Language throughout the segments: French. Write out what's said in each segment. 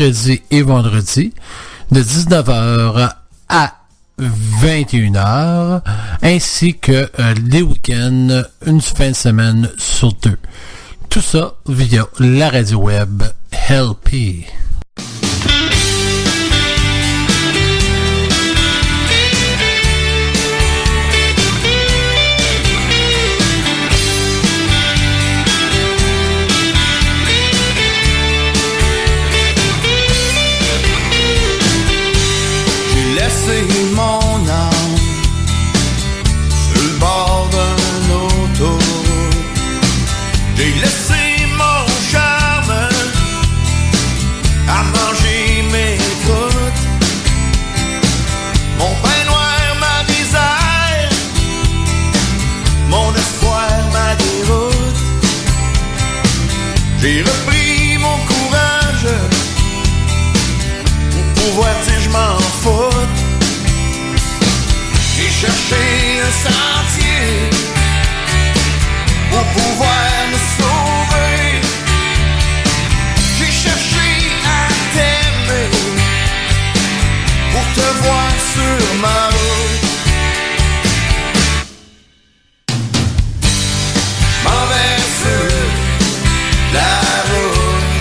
mercredi et vendredi, de 19h à 21h, ainsi que les week-ends, une fin de semaine sur deux. Tout ça via la radio web LP. Mon âme sur le bord d'un autoroute. J'ai laissé mon charme à manger mes croûtes. Mon pain noir, ma misère, mon espoir, ma déroute. J'ai repris mon courage pour pouvoir dire je m'en fous. J'ai cherché un sentier pour pouvoir me sauver. J'ai cherché à t'aimer pour te voir sur ma route. M'en vais sur la route.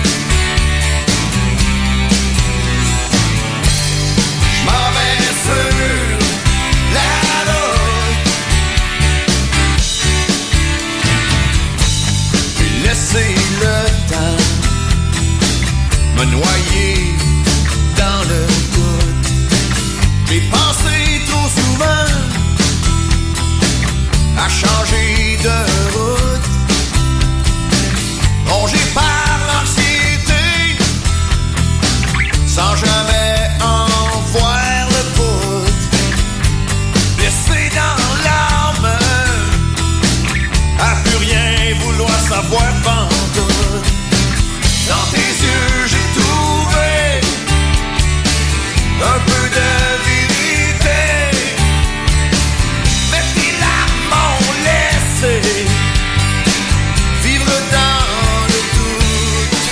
M'en vais sur laisser le temps me noyer dans le doute. J'ai pensé trop souvent à changer de route, rongé par l'anxiété sans jamais en voir le bout. Blessé dans l'âme à plus rien vouloir savoir pantoute. Dans tes yeux j'ai trouvé un peu de vérité, mais tes larmes m'ont laissé vivre dans le doute.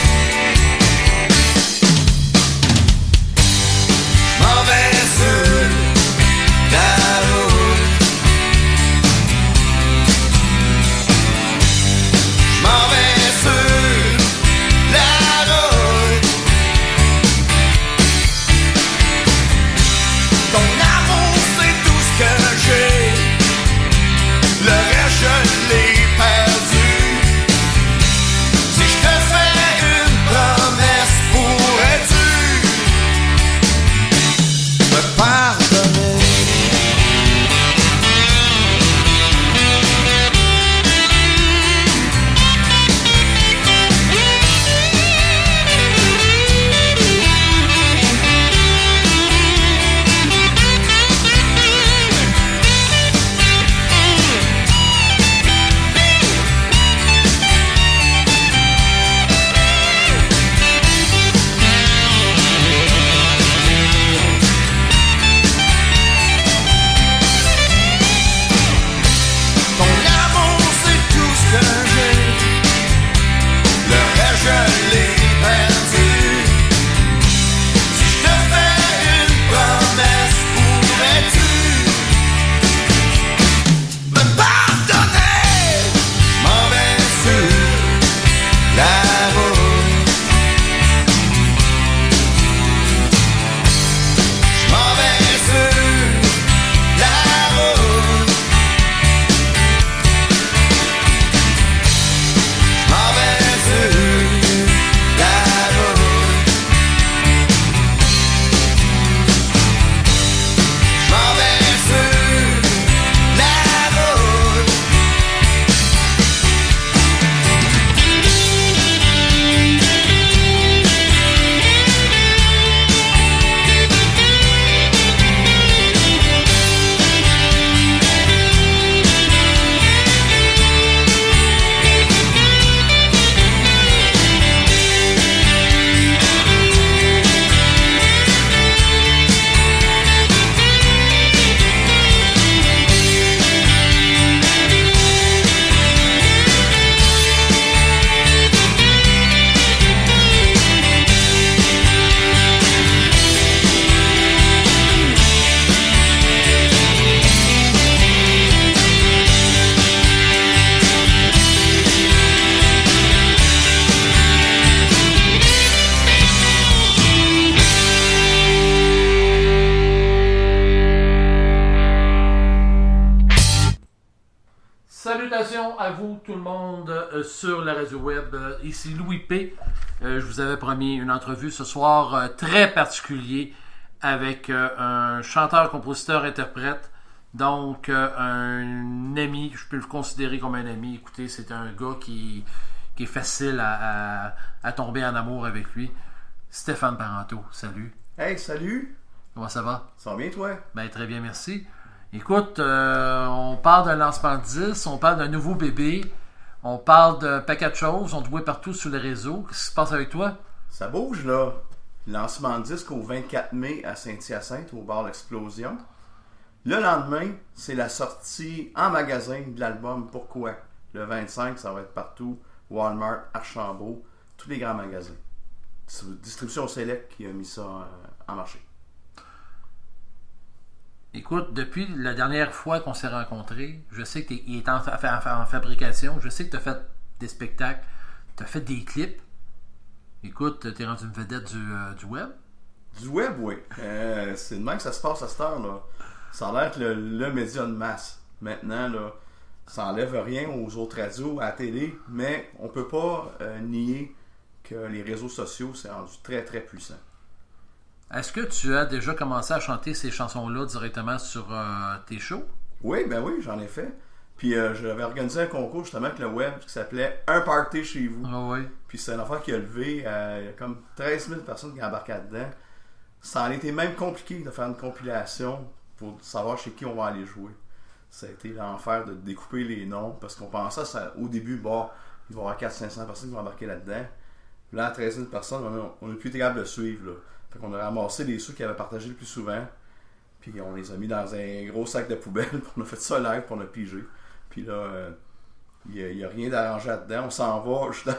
salutations à vous, tout le monde, sur la radio web. Ici Louis P. Je vous avais promis une entrevue ce soir très particulier avec un chanteur, compositeur, interprète. Donc, un ami, je peux le considérer comme un ami. Écoutez, c'est un gars qui est facile à tomber en amour avec lui. Stéphane Parenteau, salut. Hey, salut! Comment ça va? Ça va bien, toi? Ben, très bien, merci. Écoute, on parle d'un lancement de 10, on parle d'un nouveau bébé, on parle d'un paquet de choses, on te voit partout sur les réseaux. Qu'est-ce qui se passe avec toi? Ça bouge, là. Lancement de disque au 24 mai à Saint-Hyacinthe, au bar L'Explosion. Le lendemain, c'est la sortie en magasin de l'album Pourquoi? Le 25, ça va être partout. Walmart, Archambault, tous les grands magasins. Distribution Select qui a mis ça en marché. Écoute, depuis la dernière fois qu'on s'est rencontrés, je sais qu'il est en fabrication, je sais que tu as fait des spectacles, tu as fait des clips. Écoute, tu es rendu une vedette du web. Du web, oui. C'est de même que ça se passe à cette heure-là. Ça a l'air être le média de masse. Maintenant, là, ça n'enlève rien aux autres radios, à la télé, mais on peut pas nier que les réseaux sociaux, c'est rendu très, très puissant. Est-ce que tu as déjà commencé à chanter ces chansons-là directement sur tes shows? Oui, ben oui, j'en ai fait. Puis j'avais organisé un concours justement avec le web qui s'appelait Un Party chez vous. Ah oui. Puis c'est une affaire qui a levé, il y a comme 13 000 personnes qui embarquaient dedans. Ça en était même compliqué de faire une compilation pour savoir chez qui on va aller jouer. Ça a été l'enfer de découper les noms parce qu'on pensait au début, bon, il va y avoir 400-500 personnes qui vont embarquer là-dedans. Là, à 13 000 personnes, on n'a plus été capable de suivre, là. Fait qu'on a ramassé les ceux qui avaient partagé le plus souvent, puis on les a mis dans un gros sac de poubelle, puis on a fait ça live, puis on a pigé. Puis là, il n'y a rien d'arrangé là-dedans. On s'en va, justement,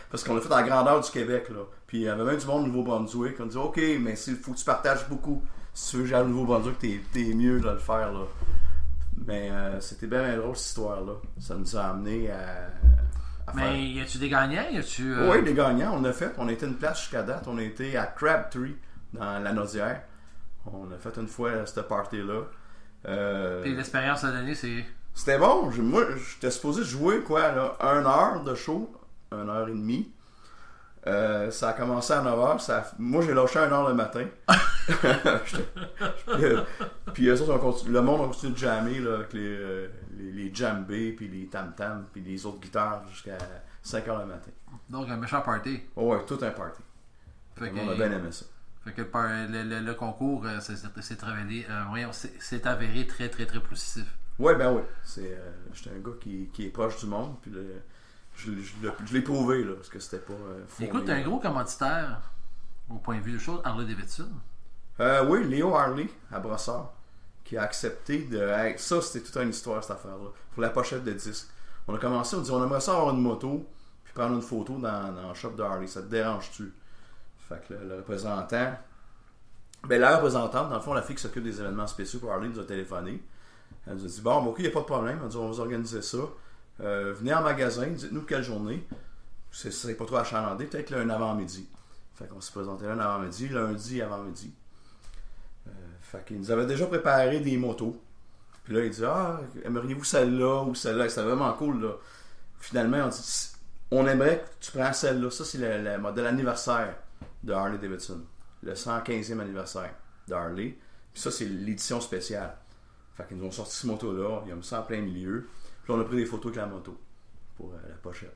parce qu'on l'a fait à la grandeur du Québec, là. Puis il y avait même du monde au Nouveau-Brunswick. On dit, OK, mais il faut que tu partages beaucoup. Si tu veux que j'aille au Nouveau-Brunswick, t'es mieux de le faire, là. Mais c'était bien drôle, cette histoire-là. Ça nous a amené à mais y a-tu des gagnants? Oui, des gagnants, on a fait. On a été une place jusqu'à date. On a été à Crabtree, dans la Naudière. On a fait une fois cette party-là. Puis l'expérience à donner, c'est... C'était bon. Moi, j'étais supposé jouer, quoi, là, 1 heure de show. 1 heure et demie. Ça a commencé à 9h. Moi, j'ai lâché à 1h le matin. Puis eux autres, le monde a continué de jammer là, avec les djembés, puis les tam-tams, puis les autres guitares jusqu'à 5h le matin. Donc, un méchant party. Oh, ouais, tout un party. On a bien aimé ça. Fait que le concours s'est avéré très, très, très positif. Ouais, ben oui. J'étais un gars qui est proche du monde, puis je l'ai prouvé, là, parce que c'était pas faux. Écoute, t'es un gros commanditaire, au point de vue des choses, Harley-Davidson. Oui, Léo Harley, à Brossard, qui a accepté de... Hey, ça, c'était toute une histoire, cette affaire-là. Pour la pochette de disque. On a commencé, on dit, on aimerait ça avoir une moto, puis prendre une photo dans le shop de Harley. Ça te dérange-tu? Fait que le représentant... Ben, la représentante, dans le fond, la fille qui s'occupe des événements spéciaux pour Harley, nous a téléphoné. Elle nous a dit, bon, ok, il n'y a pas de problème. Elle a dit, on va vous organiser ça. Venez en magasin, dites-nous quelle journée. C'est pas trop achalandé, peut-être un avant-midi. Fait qu'on s'est présenté là un avant-midi, lundi avant-midi. Fait qu'il nous avait déjà préparé des motos. Puis là, il dit, aimeriez-vous celle-là ou celle-là? C'était vraiment cool, là. Finalement, on dit, on aimerait que tu prends celle-là. Ça, c'est le modèle anniversaire de Harley-Davidson. Le 115e anniversaire de Harley. Puis ça, c'est l'édition spéciale. Fait qu'ils nous ont sorti cette moto-là. Ils ont mis ça en plein milieu. Puis on a pris des photos avec la moto pour la pochette.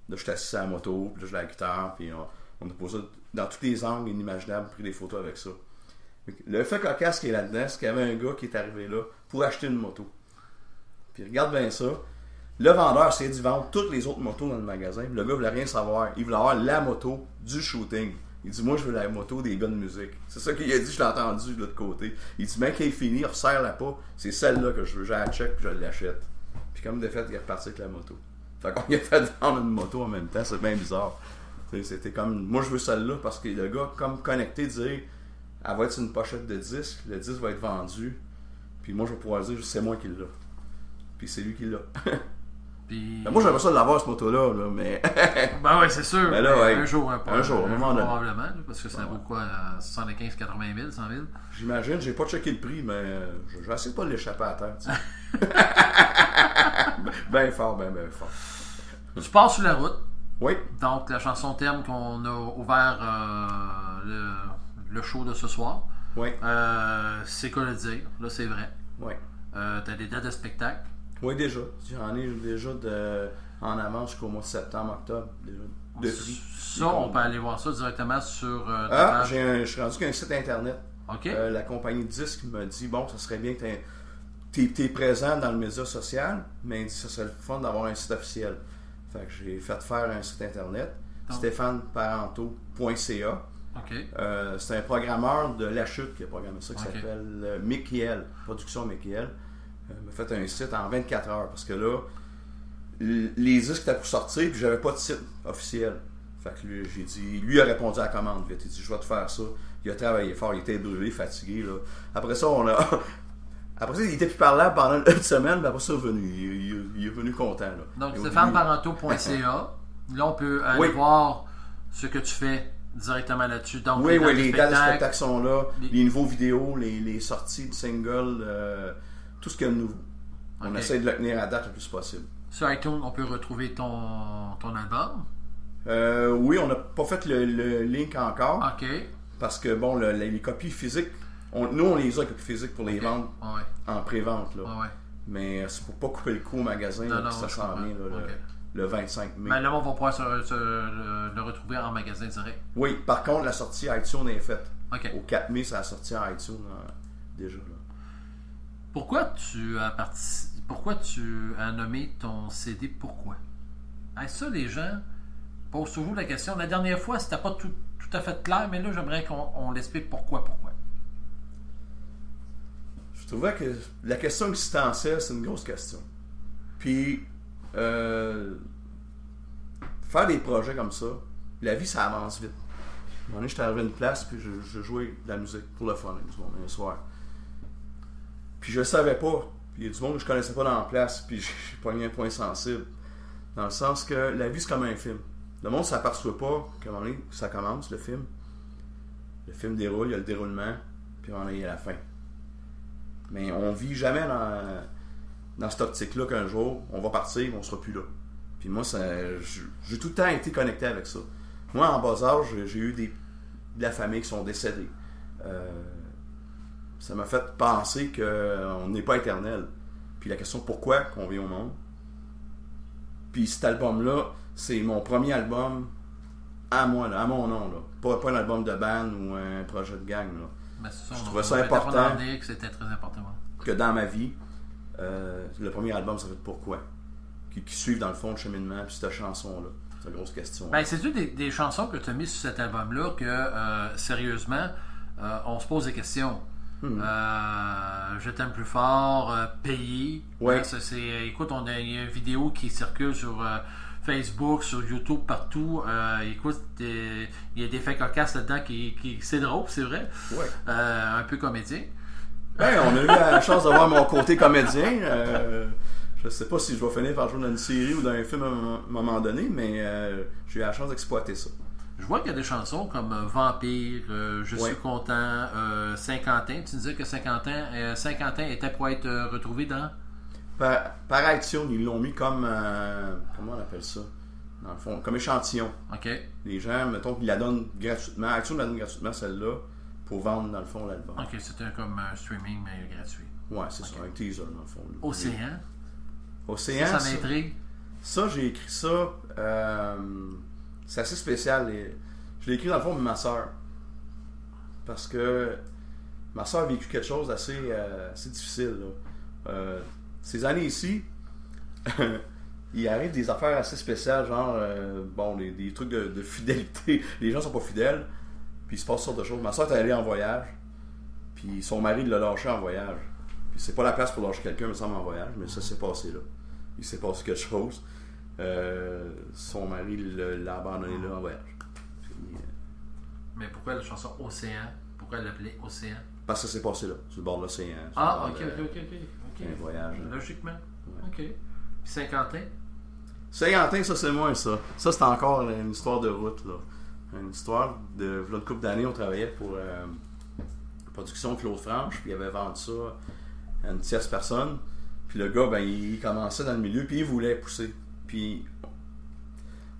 Là, j'étais assis à la moto, puis là, j'ai la guitare, puis on a posé dans tous les angles inimaginables, pris des photos avec ça. Le fait cocasse qui est là-dedans, c'est qu'il y avait un gars qui est arrivé là pour acheter une moto. Puis regarde bien ça. Le vendeur s'est dit vendre toutes les autres motos dans le magasin. Le gars voulait rien savoir. Il voulait avoir la moto du shooting. Il dit, moi, je veux la moto des gars de musique. C'est ça qu'il a dit, je l'ai entendu de l'autre côté. Il dit, ben, qu'il est fini, resserre-la pas. C'est celle-là que je veux. J'ai la check, puis je l'achète. Puis comme de fait, il est reparti avec la moto. Fait qu'on a fait vendre une moto en même temps. C'est bien bizarre. T'sais, c'était comme, moi, je veux celle-là parce que le gars, comme connecté, dit, elle va être sur une pochette de disque. Le disque va être vendu. Puis moi, je vais pouvoir dire, c'est moi qui l'ai. Puis c'est lui qui l'a. Puis... Ben, moi, j'aimerais ça de l'avoir, ce moto-là, là, mais... ben ouais, c'est sûr. Ben là, ouais. Un jour, probablement, là, parce que ça vaut quoi, 75, 80 000, 100 000? J'imagine, j'ai pas checké le prix, mais je vais essayer de pas l'échapper à terre, Ben fort, ben fort. Tu pars sur la route. Oui, Donc, la chanson thème qu'on a ouvert le show de ce soir, oui, c'est quoi le dire? Là, c'est vrai. oui. T'as des dates de spectacle. Oui, déjà. J'en ai déjà en avance jusqu'au mois de septembre, octobre. Déjà, de prix. Ça, on peut aller voir ça directement sur ta Ah, page. je suis rendu qu'un site internet. OK. La compagnie de disques m'a dit, bon, ça serait bien que t'es présent dans le média social, mais il dit, ça serait le fun d'avoir un site officiel. Fait que j'ai fait faire un site internet, Donc. stéphaneparenteau.ca. OK. C'est un programmeur de La Chute qui a programmé ça, qui Ok. s'appelle Michael, Production Michael. M'a fait un site en 24 heures, parce que là, les disques étaient pour sortir, puis j'avais pas de site officiel. Fait que j'ai dit, lui a répondu à la commande vite. Il a dit, je vais te faire ça. Il a travaillé fort, il était brûlé, fatigué. Là. Après ça, après ça, il était plus parlable pendant une semaine, mais après ça, il est venu. Il est venu content. Là. Donc, Et au stéphaneparenteau.ca. Là, on peut aller Oui. voir ce que tu fais directement là-dessus. Donc, Oui, dates de les dates de spectacle. spectacle sont là, Les- les nouveaux vidéos, les sorties de singles, tout ce qu'il y a de nouveau. On Ok. essaie de le tenir à date le plus possible. Sur iTunes, on peut retrouver ton album. Oui, on n'a pas fait le link encore, OK. parce que bon, les copies physiques, nous on les a, les copies physiques, pour les vendre Ouais. en pré-vente. Là. Ouais. Mais c'est pour pas couper le coup au magasin, Non, là, non, puis ça je s'en comprends. vient là, Ok. le 25 mai. Ben, là, on va pouvoir le retrouver en magasin direct. Oui, par contre, la sortie iTunes est faite. OK. Au 4 mai, ça a sorti en iTunes déjà. Là. Pourquoi tu as nommé ton CD Pourquoi? Hey, ça, les gens posent toujours la question. La dernière fois, c'était pas tout à fait clair, mais là, j'aimerais qu'on l'explique pourquoi. Je trouvais que la question existentielle, c'est une grosse question. Puis, faire des projets comme ça, la vie, ça avance vite. À un moment donné, j'étais arrivé à une place, puis je jouais de la musique pour le fun, avec du monde, un soir. Puis je le savais pas. Puis il y a du monde que je connaissais pas dans la place, puis j'ai pogné un point sensible. Dans le sens que la vie, c'est comme un film. Le monde ne s'aperçoit pas qu'à un moment donné, ça commence, le film. Le film déroule, il y a le déroulement, puis à un moment donné, il y a la fin. Mais on vit jamais dans cette optique-là qu'un jour, on va partir, on sera plus là. Puis moi, j'ai tout le temps été connecté avec ça. Moi, en bas âge, j'ai eu de la famille qui sont décédés. Ça m'a fait penser qu'on n'est pas éternel. Puis la question pourquoi qu'on vit au monde. Puis cet album-là, c'est mon premier album à moi, là, à mon nom. Là. Pas un album de band ou un projet de gang. Là. Ben, c'est Je on trouvais va ça peut-être important. pas en dire que c'était très important. Que dans ma vie, le premier album, ça fait pourquoi. Qui suivent dans le fond le cheminement, puis cette chanson-là. C'est une grosse question. Ben, c'est-tu des chansons que tu as mises sur cet album-là que, sérieusement, on se pose des questions? Je t'aime plus fort, Payer. Ouais. Écoute, il y a une vidéo qui circule sur Facebook, sur YouTube, partout. Écoute, il y a des faits cocasses là-dedans qui c'est drôle, c'est vrai. Ouais. Un peu comédien. Ben, on a eu la chance de voir mon côté comédien. Je sais pas si je vais finir par jouer dans une série ou dans un film à un moment donné, mais j'ai eu la chance d'exploiter ça. Je vois qu'il y a des chansons comme Vampire, Je Ouais. suis content, Saint-Quentin. Tu disais que Saint-Quentin était pour être retrouvé dans... Par iTunes, ils l'ont mis comme... comment on appelle ça? Dans le fond, comme échantillon. OK. Les gens, mettons qu'ils la donnent gratuitement. iTunes la donne gratuitement, celle-là, pour vendre, dans le fond, l'album. OK, c'était comme un streaming, mais gratuit. Ouais, c'est ça, un teaser, dans le fond. Océan. Océan, Ça ça, m'intrigue. j'ai écrit ça... c'est assez spécial. Je l'ai écrit, dans le fond, pour ma soeur. Parce que ma soeur a vécu quelque chose d'assez difficile, là. Ces années ici, il arrive des affaires assez spéciales, genre des trucs de fidélité. Les gens sont pas fidèles, puis il se passe toutes sortes de choses. Ma soeur est allée en voyage, puis son mari l'a lâché en voyage. Puis c'est pas la place pour lâcher quelqu'un, me semble, en voyage, mais ça s'est passé là. Il s'est passé quelque chose. Son mari l'a abandonné là en voyage. Puis, Mais pourquoi la chanson Océan? Pourquoi l'appelait Océan? parce que ça s'est passé là, sur le bord de l'océan. sur Ah, le ok, bord de- ok. un voyage. Logiquement. Ouais. Ok. Puis Saint-Quentin? Saint-Quentin, ça c'est moins ça. Ça c'est encore une histoire de route là. Une histoire de une couple d'années, on travaillait pour Production Claude Franche, puis il avait vendu ça à une tierce personne. Puis le gars, ben, il commençait dans le milieu, puis il voulait pousser. Puis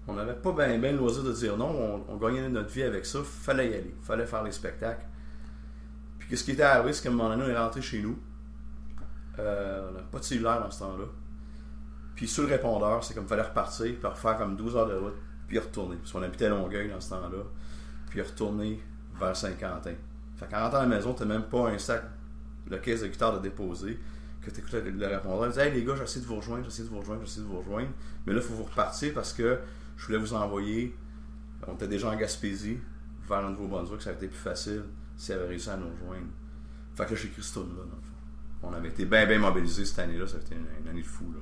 on n'avait pas bien le loisir de dire non, on gagnait notre vie avec ça, fallait y aller, fallait faire les spectacles. Puis qu'est-ce qui était arrivé, c'est qu'à un moment donné, on est rentré chez nous. On n'avait pas de cellulaire dans ce temps-là. Puis sur le répondeur, c'est comme il fallait repartir, puis refaire comme 12 heures de route, puis retourner. Parce qu'on habitait à Longueuil dans ce temps-là, puis retourner vers Saint-Quentin. Fait qu'en rentrant à la maison, t'as même pas un sac, le caisse de guitare de déposer, que t'écoutes le répondeur, tu dis « Hey les gars, j'essaie de vous rejoindre. » Mais là, il faut vous repartir parce que je voulais vous envoyer, on était déjà en Gaspésie, vers le Nouveau-Brunswick, ça aurait été plus facile s'il avait réussi à nous rejoindre. Fait que là, j'ai écrit ce tune-là, dans le fond. On avait été bien mobilisés cette année-là, ça a été une année de fou, là.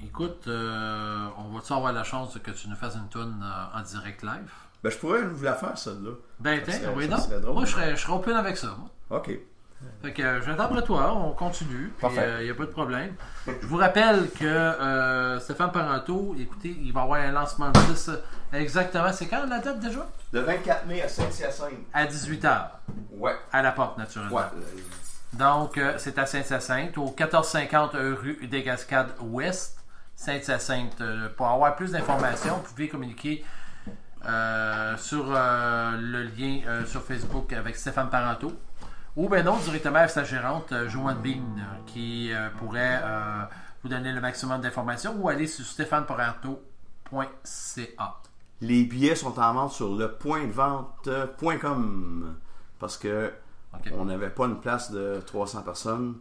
Écoute, on va-tu avoir la chance que tu nous fasses une toune en direct live? Ben, je pourrais vous la faire, celle-là. Ben, Ça tiens, serait- oui, ça non. serait drôle. Moi, je serais open avec ça. Moi. OK. Fait que je viens après toi, on continue. Parfait. Il n'y a pas de problème. Je vous rappelle que Stéphane Parenteau, écoutez, il va y avoir un lancement de 10 exactement. C'est quand la date déjà? Le 24 mai à Saint-Hyacinthe. À 18h. Ouais. À la porte, naturellement. Ouais. Donc, c'est à Saint-Hyacinthe, au 1450 rue des Cascades Ouest, Saint-Hyacinthe. Pour avoir plus d'informations, vous pouvez communiquer sur le lien sur Facebook avec Stéphane Parenteau. Ou bien non, directement avec sa gérante, Joanne Bean, qui pourrait vous donner le maximum d'informations ou aller sur stéphaneparenteau.ca. Les billets sont en vente sur le pointdevente.com parce que on n'avait pas une place de 300 personnes.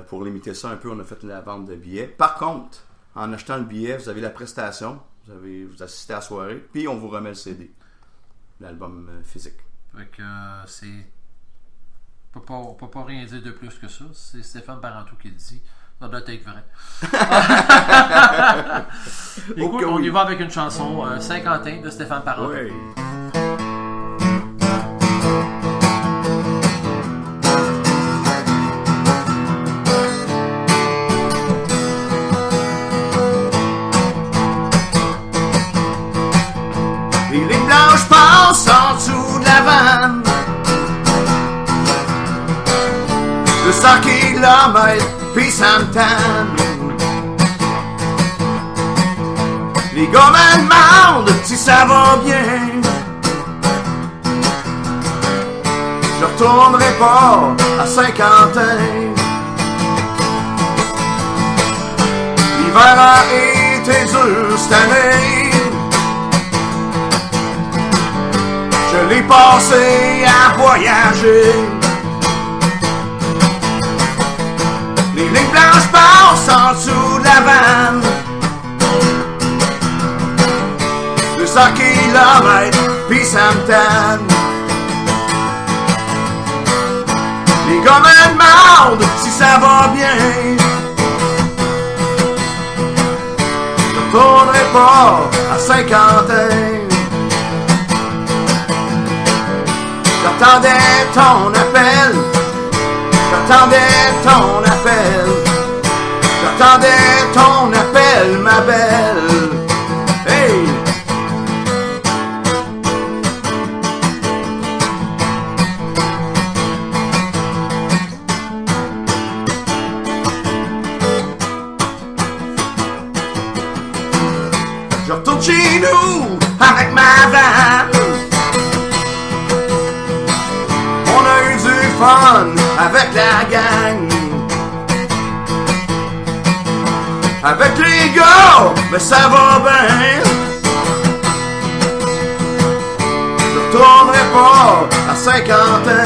Pour limiter ça un peu, on a fait la vente de billets. Par contre, en achetant le billet, vous avez la prestation, vous assistez à la soirée, puis on vous remet le CD, l'album physique. Fait que c'est... On peut pas rien dire de plus que ça. C'est Stéphane Parenteau qui le dit. Ça doit être vrai. Écoute, on y va avec une chanson Saint-Quentin de Stéphane Parenteau. Oui. Les lignes blanches passent en dessous de la vanne. 200 kilomètres, puis ça me tanne. Les gars me demandent si ça va bien. Je retournerai pas à Saint-Quentin. L'hiver a été dur cette année. Je l'ai passé à voyager. Les lignes blanches passent en dessous de la vanne. 200 kilomètres, puis ça me tanne. Les gars me demandent si ça va bien. Je retournerai pas à Saint-Quentin. J'attendais ton appel. J'attendais ton appel. J'attendais ton appel, ma belle. Hey! Je retourne chez nous avec ma vanne. On a eu du fun avec la gang. Avec les gars, mais ça va bien. Je retournerai pas à Saint-Quentin.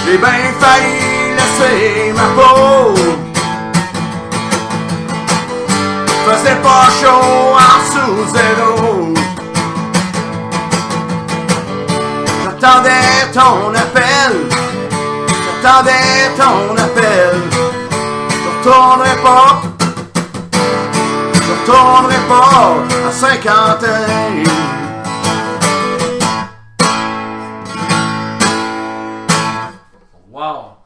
J'ai bien failli laisser ma peau. Faisait pas chaud en sous zéro. J'attendais ton appel. J'attendais ton appel. Je retournerai pas à Saint-Quentin. Wow!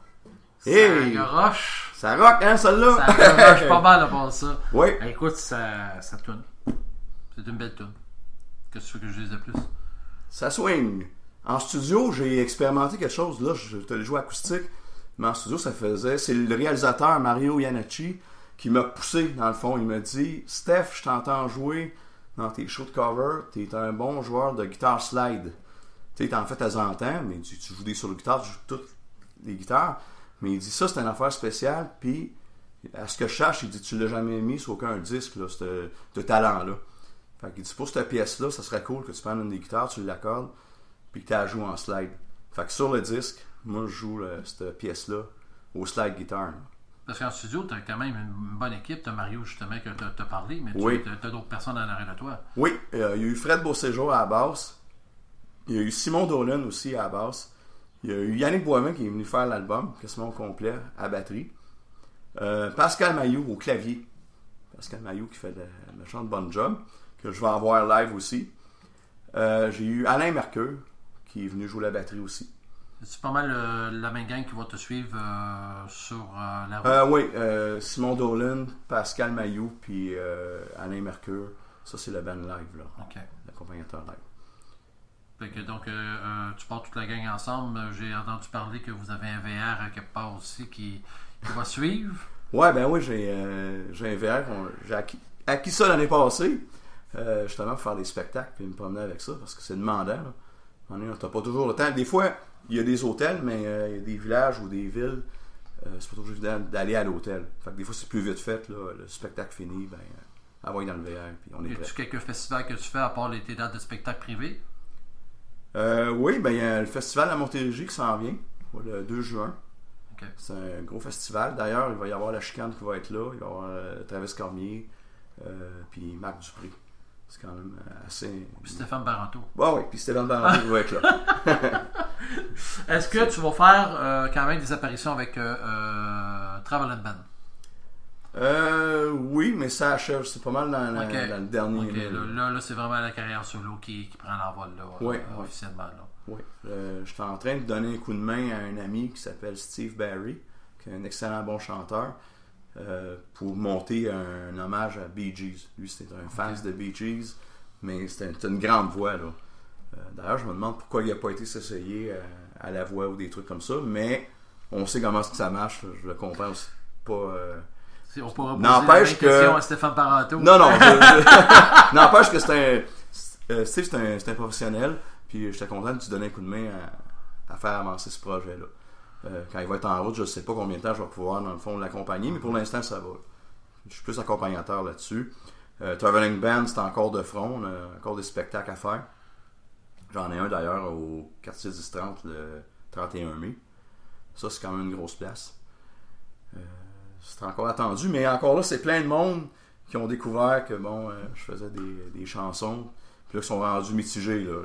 Hey! Ça roche. Ça rock, hein, celle-là? Ça roche pas mal à part ça. Oui. Écoute, ça tourne. C'est une belle tourne. Qu'est-ce que tu veux que je dise de plus? Ça swing. En studio, j'ai expérimenté quelque chose. Là, je te l'ai joué acoustique. Mais en studio, ça faisait... C'est le réalisateur Mario Iannacci qui m'a poussé, dans le fond. Il m'a dit « Steph, je t'entends jouer dans tes shows de cover. T'es un bon joueur de guitare slide. » Tu sais, en fait, elles entendent, mais tu joues des solos de guitare, tu joues toutes les guitares. Mais il dit ça, c'est une affaire spéciale. Puis, à ce que je cherche, il dit tu l'as jamais mis sur aucun disque, là, ce talent-là. Fait qu'il dit pour cette pièce-là, ça serait cool que tu prennes une des guitares, tu l'accordes, puis que tu la joues en slide. Fait que sur le disque, moi, je joue cette pièce-là au slide guitare. Là. Parce qu'en studio, tu as quand même une bonne équipe. Tu as Mario, justement, que tu as parlé, mais oui. tu as d'autres personnes en arrière de toi. Oui, il y a eu Fred Beauséjour à la basse. Il y a eu Simon Dolan aussi à la basse. Il y a eu Yannick Boivin qui est venu faire l'album, quasiment au complet, à batterie. Pascal Mailloux au clavier. Pascal Mailloux qui fait de méchante bonne job, que je vais en voir live aussi. J'ai eu Alain Mercure qui est venu jouer la batterie aussi. C'est pas mal la même gang qui va te suivre sur la route? Oui, Simon Dolan, Pascal Mailloux, puis Alain Mercure. Ça, c'est le band live, là. OK. L'accompagnateur live. Fait que donc, tu pars toute la gang ensemble. J'ai entendu parler que vous avez un VR à quelque part aussi qui va suivre. Ouais, ben oui, j'ai un VR. J'ai acquis ça l'année passée, justement pour faire des spectacles puis me promener avec ça, parce que c'est demandant. On t'as pas toujours le temps. Des fois, il y a des hôtels, mais il y a des villages ou des villes, c'est pas toujours évident d'aller à l'hôtel. Fait que des fois, c'est plus vite fait. Là, le spectacle fini, ben, envoyer dans le VR, puis on est prêt. Y a-tu quelques festivals que tu fais à part tes dates de spectacle privés? Oui, ben il y a le festival à Montérégie qui s'en vient, le 2 juin. Okay. C'est un gros festival. D'ailleurs, il va y avoir la Chicane qui va être là. Il va y avoir Travis Cormier, puis Marc Dupré. C'est quand même assez... Puis Stéphane Baranto. Oui, puis Stéphane Baranto qui va être là. Est-ce que tu vas faire quand même des apparitions avec Traveling Band? Oui, mais ça achève. C'est pas mal dans le dernier. Okay. Là, c'est vraiment la carrière solo qui prend l'envol là, officiellement. Là. Oui. Je suis en train de donner un coup de main à un ami qui s'appelle Steve Barry, qui est un excellent bon chanteur, pour monter un hommage à Bee Gees. Lui, c'est un fan de Bee Gees, mais c'est une grande voix. Là. D'ailleurs, je me demande pourquoi il n'a pas été s'essayer à la voix ou des trucs comme ça, mais on sait comment ça marche. Là. Je le comprends aussi pas... On pourra poser n'empêche la même question à Stéphane Baranto. Non. N'empêche que Steve, c'est un professionnel. Puis j'étais content de lui donner un coup de main à faire avancer ce projet-là. Quand il va être en route, je ne sais pas combien de temps je vais pouvoir, dans le fond, l'accompagner, mais pour l'instant, ça va. Je suis plus accompagnateur là-dessus. Traveling Band, c'est encore de front. On a encore des spectacles à faire. J'en ai un d'ailleurs au quartier 10-30 le 31 mai. Ça, c'est quand même une grosse place. C'est encore attendu, mais encore là, c'est plein de monde qui ont découvert que je faisais des chansons. Puis là, ils sont rendus mitigés. Là.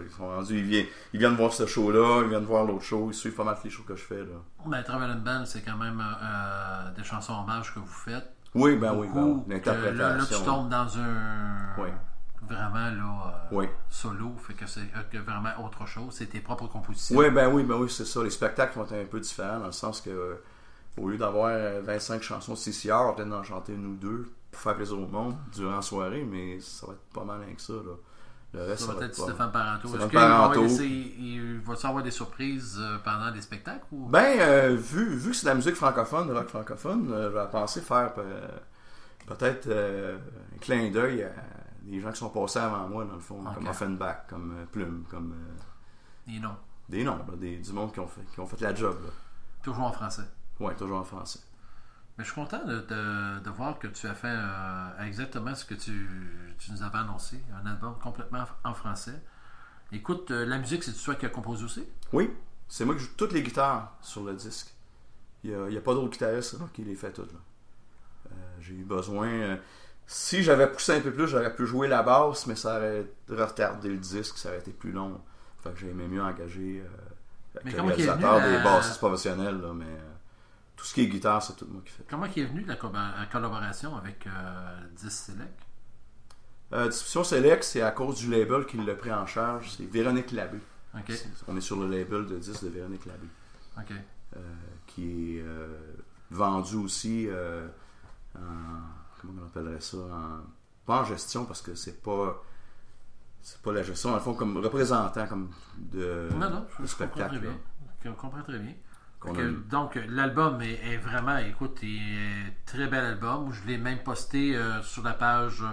Ils viennent voir ce show-là, ils viennent voir l'autre show, ils suivent pas mal les shows que je fais. Là. Ben, Traveling Band, c'est quand même des chansons hommages que vous faites. Oui, l'interprétation. Là, tu tombes dans un... Oui. Vraiment, là, solo, fait que c'est vraiment autre chose. C'est tes propres compositions. Oui, c'est ça. Les spectacles vont être un peu différents, dans le sens que au lieu d'avoir 25 chansons de CCR, on va peut-être en chanter une ou deux pour faire plaisir au monde durant la soirée, mais ça va être pas mal rien que ça. Là. Le reste, ça va être Stéphane Baranto. Est-ce qu'il va y avoir des surprises pendant des spectacles? Ou? Vu que c'est de la musique francophone, de rock francophone, je vais penser faire peut-être un clin d'œil à des gens qui sont passés avant moi, dans le fond, comme Offenbach, comme Plume, comme... Des noms. Des noms, là, du monde qui ont fait la job. Là. Toujours en français. Oui, toujours en français. Mais je suis content de voir que tu as fait exactement ce que tu nous avais annoncé, un album complètement en français. Écoute, la musique, c'est toi qui as composé aussi? Oui, c'est moi qui joue toutes les guitares sur le disque. Il n'y a pas d'autres guitaristes qui les fait toutes. Là. J'ai eu besoin... si j'avais poussé un peu plus, j'aurais pu jouer la basse, mais ça aurait retardé le disque, ça aurait été plus long. Fait que j'ai aimé mieux engager le réalisateur des bassistes professionnels, là, mais... tout ce qui est guitare, c'est tout moi qui fais. Comment est venue la collaboration avec Disc Select? Distribution Select, c'est à cause du label qui l'a pris en charge. C'est Véronique Labbé. Okay. On est sur le label de disques de Véronique Labbé. Okay. Qui est vendu aussi en... Comment on appellerait ça? Pas en gestion, parce que c'est pas la gestion. Dans le fond, comme représentant comme de je spectacle. comprends très bien. qu'on Que- a eu. donc, l'album est vraiment, écoute, il est très bel album. Je l'ai même posté sur la page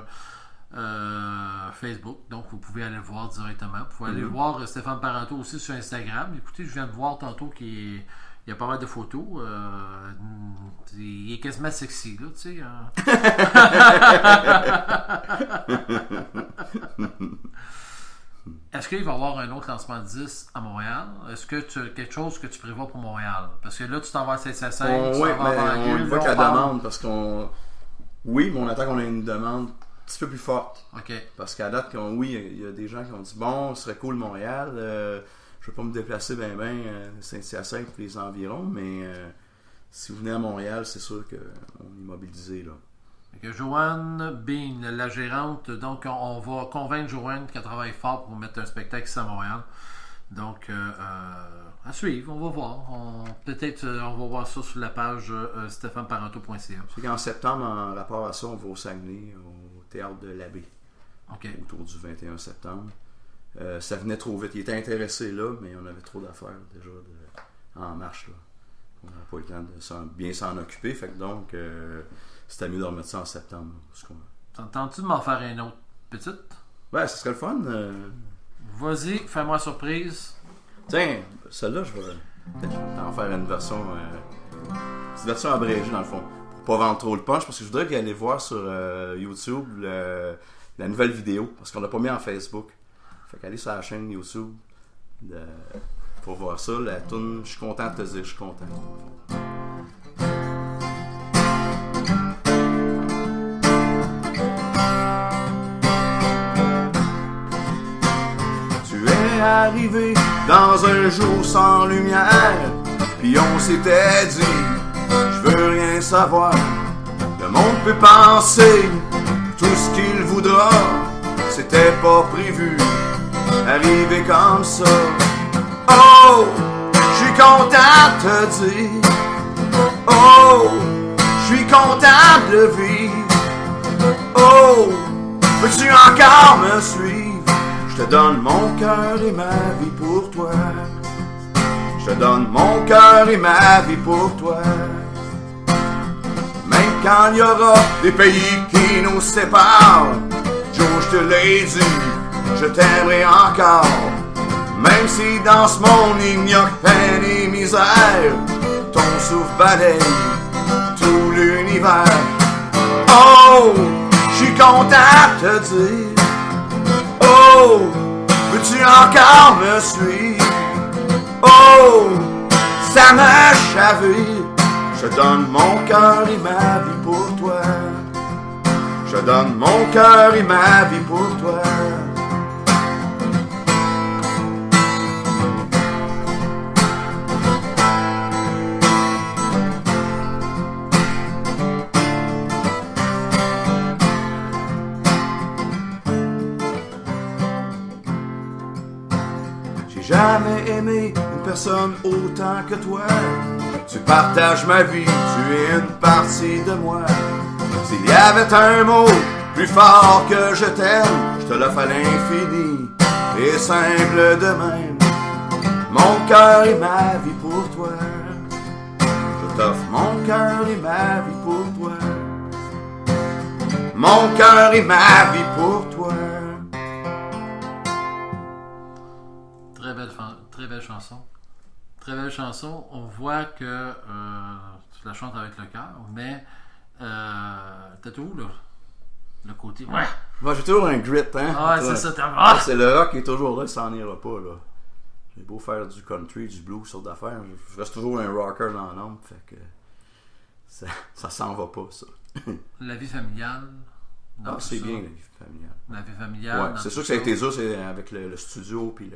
Facebook. Donc, vous pouvez aller le voir directement. Vous pouvez aller voir Stéphane Parenteau aussi sur Instagram. Écoutez, je viens de voir tantôt qu'il y a pas mal de photos. Il est quasiment sexy, là, tu sais. Hein. Est-ce qu'il va y avoir un autre lancement de 10 à Montréal? Est-ce que tu as quelque chose que tu prévois pour Montréal? Parce que là, tu t'en vas à Saint-Hyacinthe, tu Oui, t'en vas mais à on Banlieue, voit là, que la on parle- demande, parce qu'on... Oui, mais on attend qu'on ait une demande un petit peu plus forte. OK. Parce qu'à date, oui, il y a des gens qui ont dit, bon, ce serait cool Montréal, je vais pas me déplacer ben Saint-Hyacinthe et les environs, mais si vous venez à Montréal, c'est sûr qu'on est mobilisé, là. Fait que Joanne Bean, la gérante, donc on va convaincre Joanne qu'elle travaille fort pour mettre un spectacle ici à Montréal. Donc, à suivre, on va voir. Peut-être on va voir ça sur la page stéphaneparenteau.ca. C'est qu'en septembre, en rapport à ça, on va au Saguenay, au Théâtre de l'Abbé, OK. autour du 21 septembre. Ça venait trop vite. Il était intéressé là, mais on avait trop d'affaires déjà en marche, là. On n'avait pas eu le temps de bien s'en occuper, fait que donc, c'était mieux de remettre ça en septembre. T'entends-tu de m'en faire une autre petite? Ouais, ça serait le fun. Vas-y, fais-moi surprise. Tiens, celle-là, je vais t'en faire une version. Une version abrégée, dans le fond. Pour pas vendre trop le punch, parce que je voudrais aller voir sur YouTube la nouvelle vidéo, parce qu'on l'a pas mis en Facebook. Fait qu'aller sur la chaîne YouTube pour voir ça. La toune, je suis content de te dire, je suis content. Tu es arrivé dans un jour sans lumière, puis on s'était dit, je veux rien savoir. Le monde peut penser tout ce qu'il voudra, c'était pas prévu, arrivé comme ça. Oh, je suis content de te dire, oh, je suis content de le vivre. Oh, veux-tu encore me suivre? Je te donne mon cœur et ma vie pour toi. Je te donne mon cœur et ma vie pour toi. Même quand il y aura des pays qui nous séparent, Joe, je te l'ai dit, je t'aimerai encore. Même si dans ce monde il n'y a que peine et misère, ton souffle balaye tout l'univers. Oh, je suis content de te dire, oh, veux-tu encore me suivre? Oh, ça me chavire. Je donne mon cœur et ma vie pour toi. Je donne mon cœur et ma vie pour toi. Jamais aimé une personne autant que toi. Tu partages ma vie, tu es une partie de moi. S'il y avait un mot plus fort que je t'aime, je te l'offre à l'infini et simple de même. Mon cœur et ma vie pour toi. Je t'offre mon cœur et ma vie pour toi. Mon cœur et ma vie pour toi. Très belle chanson. Très belle chanson. On voit que tu la chantes avec le cœur, mais t'as tout là. Le côté. Ouais! Moi, j'ai toujours un grit, hein? Ah, c'est ça, t'as. Ah, c'est le rock qui est toujours là, ça n'en ira pas, là. J'ai beau faire du country, du blues, sorte d'affaires, je reste toujours un rocker dans l'âme, fait que ça s'en va pas, ça. La vie familiale. Ah, c'est bien, la vie familiale. La vie familiale. Ouais, c'est sûr que ça a été dur, c'est avec le studio puis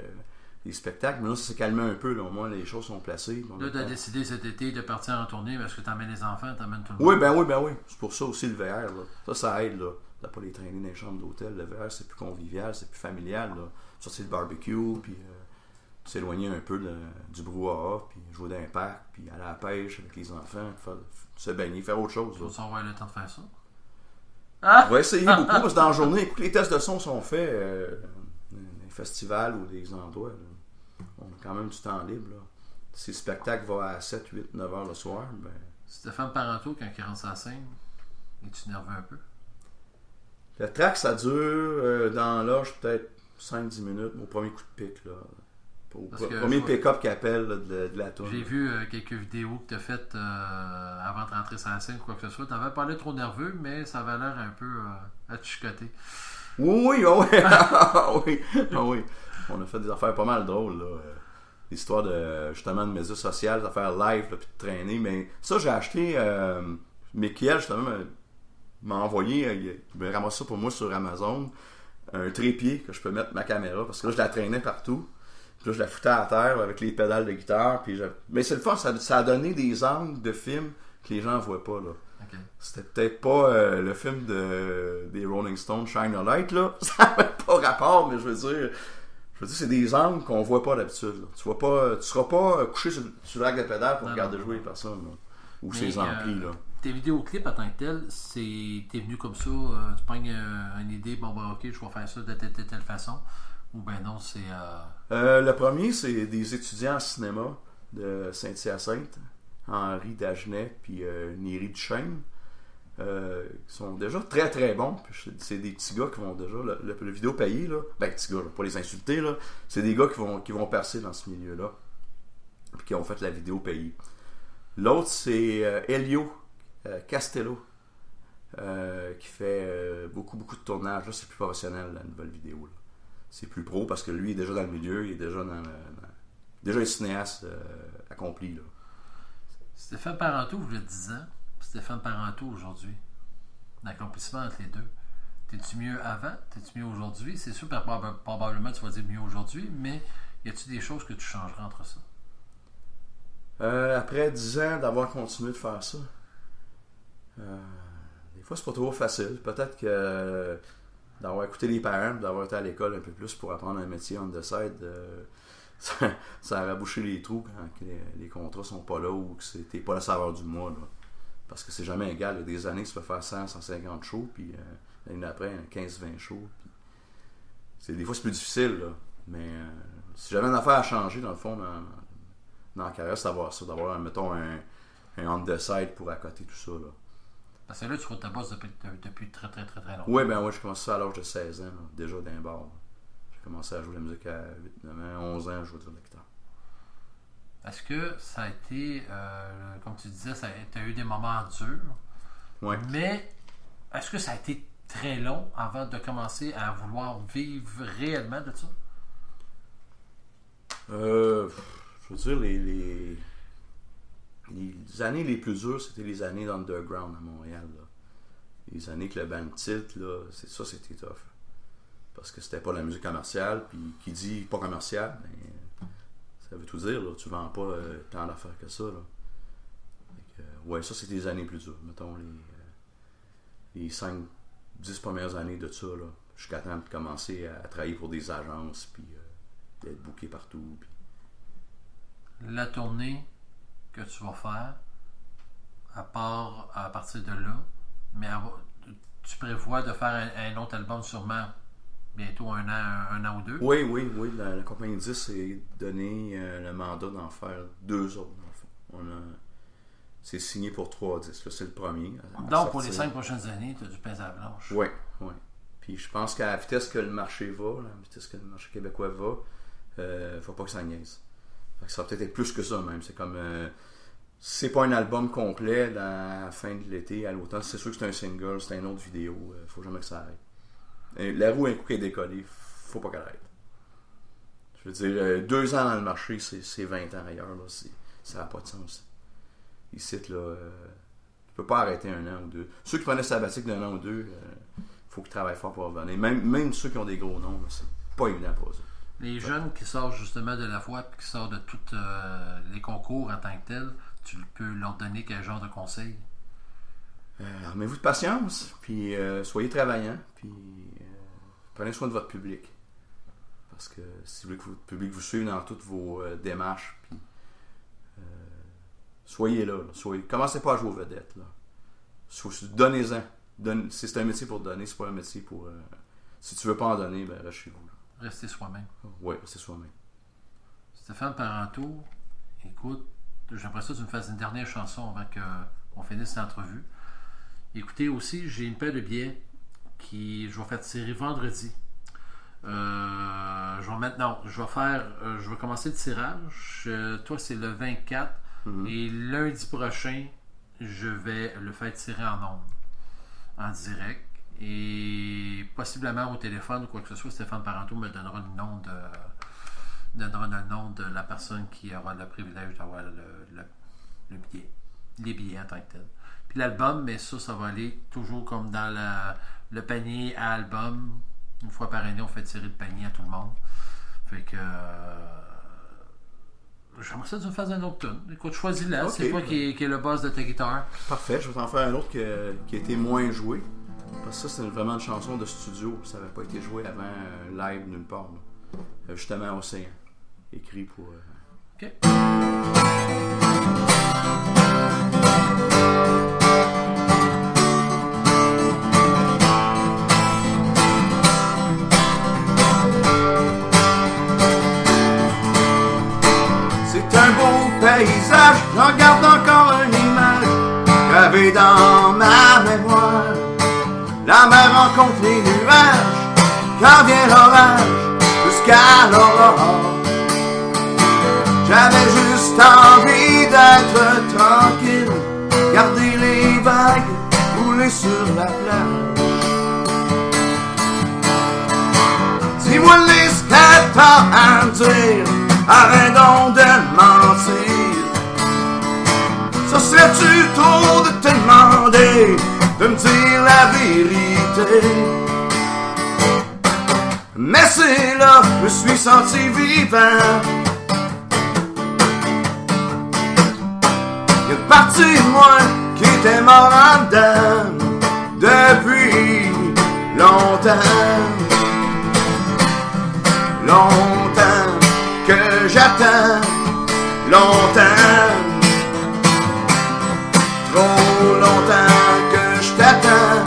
les spectacles, mais là, ça s'est calmé un peu, là, au moins, les choses sont placées. Là, tu as décidé cet été de partir en tournée parce que t'emmènes les enfants, t'emmènes tout le Oui, monde. ben oui. C'est pour ça aussi le VR, là. Ça aide, là. De pas les traîner dans les chambres d'hôtel. Le VR, c'est plus convivial, c'est plus familial, là. Sortir le barbecue, puis s'éloigner un peu du brouhaha, puis jouer dans un parc, puis aller à la pêche avec les enfants, se baigner, faire autre chose. Tu vas avoir le temps de faire ça? On va essayer beaucoup, parce que dans la journée, écoute, les tests de son sont faits dans les festivals ou des endroits, là. On a quand même du temps libre, là. si le spectacle va à 7, 8, 9 heures le soir, ben... Stéphane Parenteau, quand il rentre sur la scène, es-tu nerveux un peu? Le track, ça dure dans l'âge peut-être 5-10 minutes, au premier coup de pic, là. Au premier pick-up qui appelle là, de la tour. J'ai vu quelques vidéos que tu as faites avant de rentrer sur la scène ou quoi que ce soit. Tu avais parlé trop nerveux, mais ça avait l'air un peu à te chicoter. Oui, oui. Oui. On a fait des affaires pas mal drôles, là. L'histoire de, justement, de médias sociaux, d'affaires live, là, puis de traîner. Mais ça, j'ai acheté... Michael, justement, m'a envoyé... il m'a ramassé ça pour moi sur Amazon. Un trépied que je peux mettre ma caméra. Parce que là, je la traînais partout. Puis là, je la foutais à terre avec les pédales de guitare. Mais c'est le fun, ça a donné des angles de films que les gens ne voient pas, là. Okay. C'était peut-être pas le film des Rolling Stones, Shine a Light, là. Ça n'avait pas rapport, mais je veux dire, c'est des angles qu'on voit pas d'habitude, là. Tu seras pas couché sur le rack de pédales pour regarder jouer les personnes, là. Ou ses amplis, là. Tes vidéoclips en tant que tel, t'es venu comme ça, tu pognes une idée, bon ben ok, je vais faire ça de telle façon, ou ben non, c'est... Le premier, c'est des étudiants en cinéma de Saint-Hyacinthe, Henri Dagenet puis Néry Duchesne, qui sont déjà très très bons. Puis c'est des petits gars qui vont déjà le vidéo payé, là. Ben, petits gars, là, pas les insulter, là. C'est des gars qui vont percer dans ce milieu-là, puis qui ont fait la vidéo payée. L'autre, c'est Elio Castello, qui fait beaucoup de tournages. Là, c'est plus professionnel, la nouvelle vidéo, là. C'est plus pro parce que lui, il est déjà dans le milieu, il est déjà déjà un cinéaste accompli, là. Stéphane Parenteau, vous le 10 ans, Stéphane Parenteau aujourd'hui. L'accomplissement entre les deux. T'es-tu mieux avant? T'es-tu mieux aujourd'hui? C'est sûr, probablement, tu vas dire mieux aujourd'hui, mais y a-tu des choses que tu changeras entre ça? Après 10 ans d'avoir continué de faire ça, des fois, c'est pas trop facile. Peut-être que d'avoir écouté les parents, d'avoir été à l'école un peu plus pour apprendre un métier on the side, ça a rabouché les trous quand les contrats sont pas là ou que t'es pas le saveur du mois, là. Parce que c'est jamais égal. Il y a des années, tu peux faire 100, 150 shows, puis l'année d'après, 15-20 shows. Puis des fois, c'est plus difficile, là. Mais si j'avais une affaire à changer, dans le fond, dans la carrière, c'est d'avoir, mettons, un on the side pour accoter tout ça, là. Parce que là, tu roules ta bosse depuis très longtemps. Oui, j'ai commencé ça à l'âge de 16 ans, là, déjà d'un bar. J'ai commencé à jouer la musique à 8, 9 ans, 11 ans, je jouais de la guitare. Est-ce que ça a été, comme tu disais, tu as eu des moments durs, oui. Mais est-ce que ça a été très long avant de commencer à vouloir vivre réellement de ça? Je veux dire, les années les plus dures, c'était les années d'underground à Montréal, là. Les années que le band tilt, là, c'était tough. Parce que c'était pas la musique commerciale, puis qui dit pas commercial, ben, ça veut tout dire, là. Tu vends pas tant d'affaires que ça, là. Ouais, ça, c'était les années plus dures. Mettons, les 5-10 premières années de ça, là, jusqu'à temps de commencer à travailler pour des agences, puis d'être booké partout. Puis... La tournée que tu vas faire, à partir de là, mais tu prévois de faire un autre album sûrement bientôt un an ou deux? Oui. La compagnie 10 s'est donné le mandat d'en faire 2 autres, dans le fond. C'est signé pour 3 disques. Là, c'est le premier. Donc, pour les 5 prochaines années, tu as du pain à la blanche. Oui. Puis je pense qu'à la vitesse que le marché va, la vitesse que le marché québécois va, faut pas que ça niaise. Fait que ça va peut-être être plus que ça même. C'est comme... c'est pas un album complet dans la fin de l'été, à l'automne. C'est sûr que c'est un single, c'est une autre vidéo. Faut jamais que ça arrête. La roue, un coup qui est décollée, faut pas qu'elle arrête. Je veux dire, 2 ans dans le marché, c'est 20 ans ailleurs. Là. Ça n'a pas de sens. Ici, là, tu peux pas arrêter 1 an ou 2. Ceux qui prenaient sabbatique d'1 an ou 2, faut qu'ils travaillent fort pour revenir. Même ceux qui ont des gros noms, là, c'est pas évident pour eux. Les jeunes qui sortent justement de la voie et qui sortent de tous les concours en tant que tels, tu peux leur donner quel genre de conseils? Armez-vous de patience, puis soyez travaillants, puis prenez soin de votre public. Parce que si vous voulez que votre public vous suive dans toutes vos démarches, puis soyez là. Commencez pas à jouer aux vedettes. Là. Donnez-en. C'est un métier pour donner, c'est pas un métier pour... si tu veux pas en donner, reste chez vous. Là. Restez soi-même. Oui, restez soi-même. Stéphane Parenteau, écoute, j'aimerais ça que tu me fasses une dernière chanson avant qu'on finisse l'entrevue. Écoutez, aussi, j'ai une paire de billets je vais faire tirer vendredi. Je vais commencer le tirage. Toi, c'est le 24. Et lundi prochain, je vais le faire tirer en ondes, en direct. Et possiblement au téléphone ou quoi que ce soit, Stéphane Parenteau me donnera le nom de la personne qui aura le privilège d'avoir le billet. Les billets en tant que tel. Puis l'album, mais ça va aller toujours comme dans le panier à album. Une fois par année, on fait tirer le panier à tout le monde. Fait que j'aimerais ça que tu me fasses un autre tune. Écoute, choisis-la. Okay. C'est toi qui est le boss de ta guitare. Parfait, je vais t'en faire un autre qui a été moins joué. Parce que ça, c'est vraiment une chanson de studio. Ça n'avait pas été joué avant live nulle part. Justement, Océan. Écrit pour... OK. C'est un beau paysage, j'en garde encore une image gravée dans ma mémoire. La mer rencontre les nuages, quand vient l'orage, jusqu'à l'aurore. J'avais juste envie d'être tranquille, garder les vagues rouler sur la plage. Dis-moi ce que t'as à me dire, arrête donc de mentir. Ça serait-tu trop de te demander de me dire la vérité? Mais c'est là, je me suis senti vivant. Il y a une partie de moi qui était mort en dedans depuis longtemps. Longtemps que j'attends, longtemps, trop longtemps que je t'attends.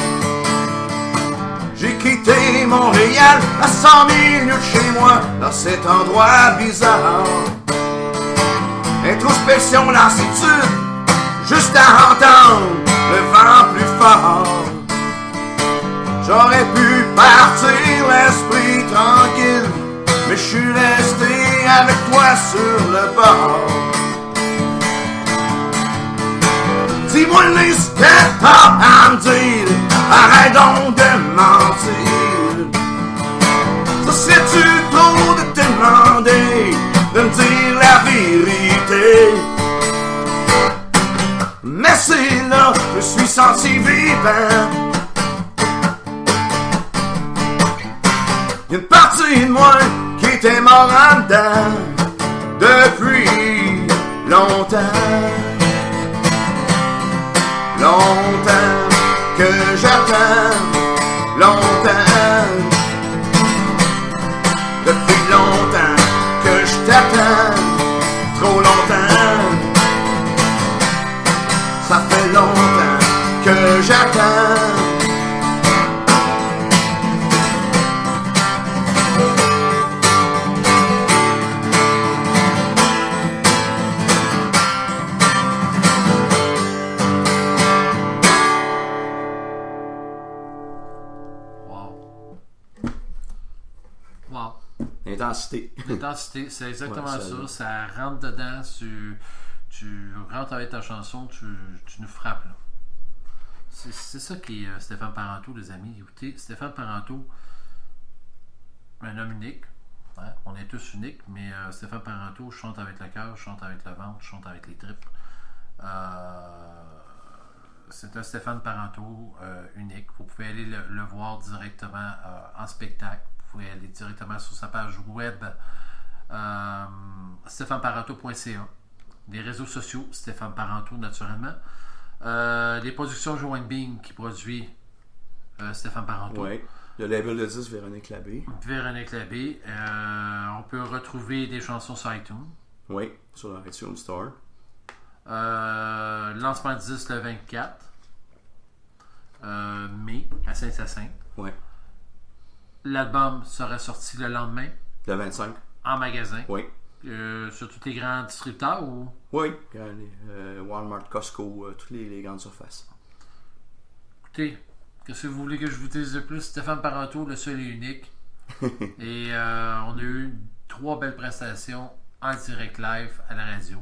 J'ai quitté Montréal à 100 000 de chez moi, dans cet endroit bizarre. Introspection, lassitude, juste à entendre le vent plus fort. J'aurais pu partir l'esprit tranquille, mais je suis resté avec toi sur le bord. Dis-moi ce que t'as à me dire, arrête donc de mentir. Ça serait-tu trop de te demander de me dire la vérité? Mais c'est là, je me suis senti vivant. Une partie de moi qui était mort en dedans depuis longtemps. Longtemps que j'attends, longtemps. Depuis longtemps que je t'attends, trop longtemps. Ça fait longtemps que j'attends. L'intensité, c'est exactement ouais, ça. Ça rentre dedans, tu rentres avec ta chanson, tu nous frappes. Là. C'est ça qui est Stéphane Parenteau, les amis. Écoutez, Stéphane Parenteau, un homme unique. Hein? On est tous uniques, mais Stéphane Parenteau chante avec le cœur, chante avec le ventre, chante avec les tripes. C'est un Stéphane Parenteau unique. Vous pouvez aller le voir directement en spectacle. Vous pouvez aller directement sur sa page web stéphaneparenteau.ca. Les réseaux sociaux, Stéphane Parenteau naturellement. Les productions Joanne Bing qui produit Stéphane Parenteau. Oui. Le label de 10, Véronique Labbé. Véronique Labbé. On peut retrouver des chansons sur iTunes. Oui, sur le iTunes Store. Lancement de 10 le 24 mai à Saint-Hyacinthe. Oui. L'album sera sorti le lendemain. Le 25. En magasin. Oui. Sur tous les grands distributeurs ou? Oui, Walmart, Costco, toutes les grandes surfaces. Écoutez, qu'est-ce que vous voulez que je vous dise de plus? Stéphane Parenteau, le seul et unique. Et on a eu 3 belles prestations en direct live à la radio.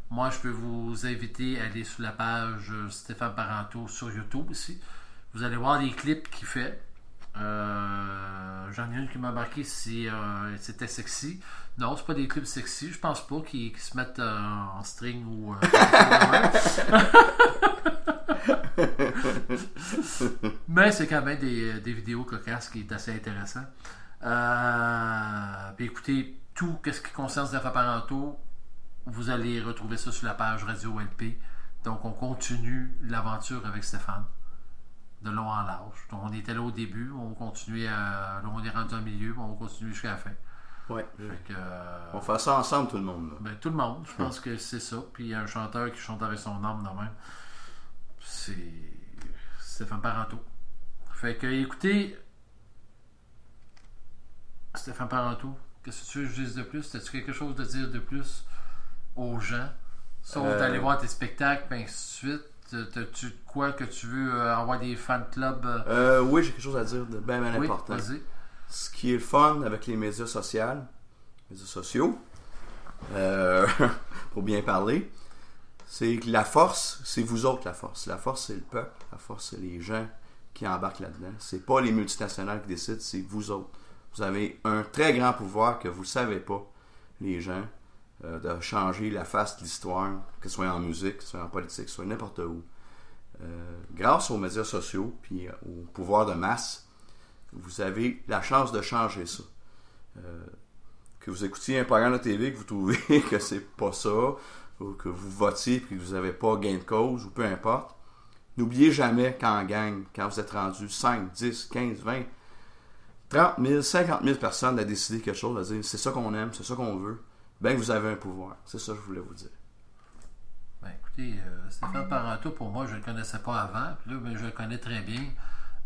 Moi, je peux vous inviter à aller sur la page Stéphane Parenteau sur YouTube aussi. Vous allez voir les clips qu'il fait. J'en ai une qui m'a marqué si c'était sexy. Non, c'est pas des clips sexy. Je pense pas qu'ils se mettent en string ou... Mais c'est quand même des vidéos cocasses qui est assez intéressant. Puis écoutez, tout ce qui concerne Stéphane Parenteau, vous allez retrouver ça sur la page Radio LP. Donc on continue l'aventure avec Stéphane de long en large. Donc on était là au début, on continue là on est rendu au milieu, on va continuer jusqu'à la fin. Ouais. Fait que, on fait ça ensemble, tout le monde. Là. Ben, tout le monde, je pense que c'est ça. Puis un chanteur qui chante avec son âme de même, c'est Stéphane Parenteau. Fait que écoutez, Stéphane Parenteau, qu'est-ce que tu veux que je dise de plus? As-tu quelque chose de dire de plus aux gens? Sauf d'aller voir tes spectacles, ben ainsi de suite. T'as-tu quoi que tu veux avoir des fan clubs? Oui, j'ai quelque chose à dire de bien important. Vas-y. Ce qui est fun avec les médias sociaux, pour bien parler, c'est que la force, c'est vous autres la force. La force, c'est le peuple. La force, c'est les gens qui embarquent là-dedans. C'est pas les multinationales qui décident, c'est vous autres. Vous avez un très grand pouvoir que vous ne savez pas, les gens, de changer la face de l'histoire, que ce soit en musique, que ce soit en politique, que ce soit n'importe où. Grâce aux médias sociaux puis au pouvoir de masse, vous avez la chance de changer ça. Que vous écoutiez un programme de TV, que vous trouvez que c'est pas ça, ou que vous votiez et que vous n'avez pas gain de cause, ou peu importe, n'oubliez jamais qu'en gang, quand vous êtes rendu 5, 10, 15, 20, 30 000, 50 000 personnes à décider quelque chose, à dire c'est ça qu'on aime, c'est ça qu'on veut, ben vous avez un pouvoir. C'est ça que je voulais vous dire. Ben écoutez, Stéphane Parenteau, pour moi, je ne le connaissais pas avant, puis là, ben, je le connais très bien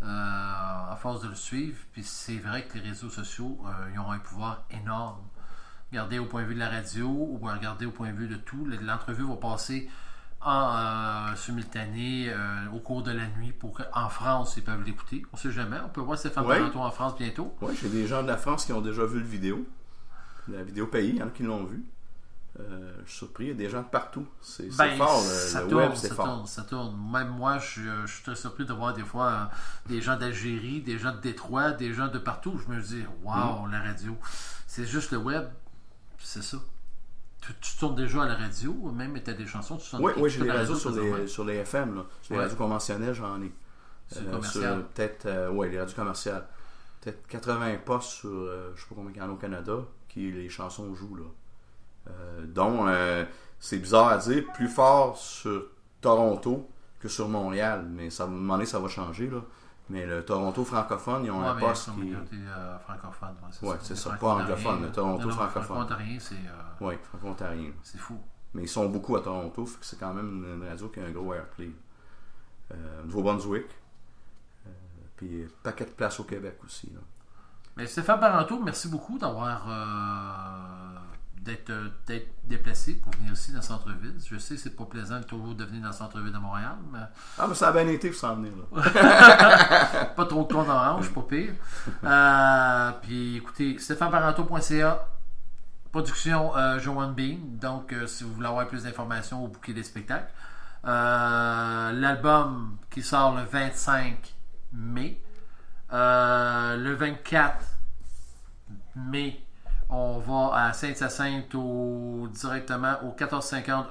à force de le suivre, puis c'est vrai que les réseaux sociaux, ils ont un pouvoir énorme. Regardez au point de vue de la radio, ou regardez au point de vue de tout, l'entrevue va passer en simultané au cours de la nuit pour qu'en France, ils peuvent l'écouter. On ne sait jamais, on peut voir Stéphane Parenteau en France bientôt. Oui, j'ai des gens de la France qui ont déjà vu la vidéo pays, il y en a qui l'ont vu. Je suis surpris, il y a des gens de partout. C'est fort, le web, c'est fort. Ça tourne. Même moi, je suis très surpris de voir des fois des gens d'Algérie, des gens de Détroit, des gens de partout. Je me dis, waouh, la radio. C'est juste le web, c'est ça. Tu tournes déjà à la radio, même tu as des chansons, tu tournes. Oui, j'ai des radios sur les FM, là. Sur les radios conventionnelles, j'en ai. Sur commercial. Peut-être, les radios commerciales. Peut-être 80 postes sur, je sais pas combien il y en a au Canada, qui les chansons jouent, là. Donc, c'est bizarre à dire, plus fort sur Toronto que sur Montréal, mais ça, à un moment donné, ça va changer, là. Mais le Toronto francophone, ils ont un poste qui... francophone, c'est ça, pas anglophone, le Toronto francophone. Franco-ontarien, c'est... Oui, franco-ontarien. C'est fou. Mais ils sont beaucoup à Toronto, fait que c'est quand même une radio qui a un gros airplay. Nouveau-Brunswick, puis paquet de places au Québec aussi, là. Mais Stéphane Parenteau, merci beaucoup d'avoir... d'être déplacé pour venir aussi dans le centre-ville. Je sais que c'est pas plaisant de toujours de venir dans le centre-ville de Montréal, mais... Ah, mais ça a bien été pour s'en venir, là. Pas trop de compte orange, pas pire. Puis écoutez, stéphaneparenteau.ca, production Joanne Bean. Donc, si vous voulez avoir plus d'informations ou booker des spectacles. L'album qui sort le 25 mai. Le 24 mai, on va à Sainte-Hyacinthe directement au 1450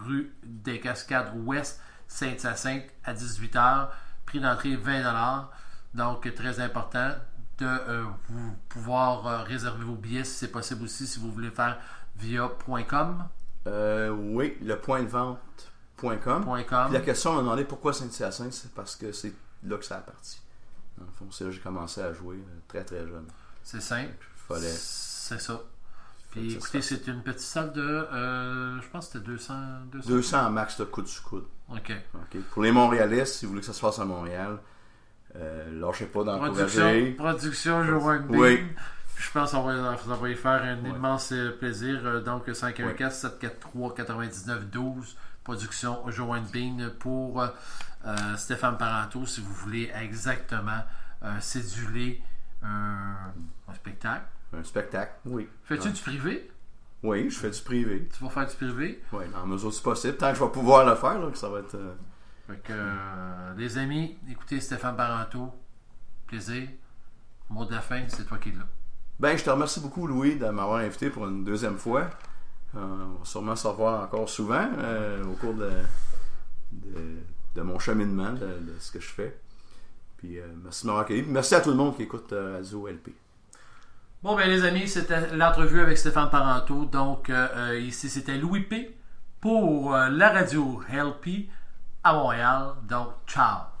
rue des Cascades Ouest, Sainte-Hyacinthe, à 18h. Prix d'entrée 20$. Donc, très important de vous pouvoir réserver vos billets si c'est possible aussi, si vous voulez faire via .com. Oui, le point de vente.com. Puis la question m'a demandé pourquoi Sainte-Hyacinthe, c'est parce que c'est là que ça a parti. Dans le fond, c'est là que j'ai commencé à jouer très très jeune. C'est simple. C'est ça. Puis écoutez, c'est une petite salle de... je pense que c'était 200 max de coude sur coude. OK. Pour les Montréalais, si vous voulez que ça se fasse à Montréal, lâchez pas d'encourager. Production Joanne Bean. Oui. Je pense que ça va y faire un immense plaisir. Donc, 514-743-9912, production Joanne Bean pour Stéphane Parenteau, si vous voulez exactement céduler un spectacle. Un spectacle, oui. Fais-tu du privé? Oui, je fais du privé. Tu vas faire du privé? Oui, dans la mesure du possible. Tant que je vais pouvoir le faire, là, que ça va être... Fait que, les amis, écoutez Stéphane Parenteau. Plaisir. Mot de la fin, c'est toi qui es là. Ben, je te remercie beaucoup, Louis, de m'avoir invité pour une deuxième fois. On va sûrement se revoir encore souvent au cours de mon cheminement, de ce que je fais. Puis, merci de m'avoir accueilli. Puis, merci à tout le monde qui écoute Radio LP. Bon, ben les amis, c'était l'entrevue avec Stéphane Parenteau. Donc, ici, c'était Louis P. pour la Radio LP à Montréal. Donc, ciao!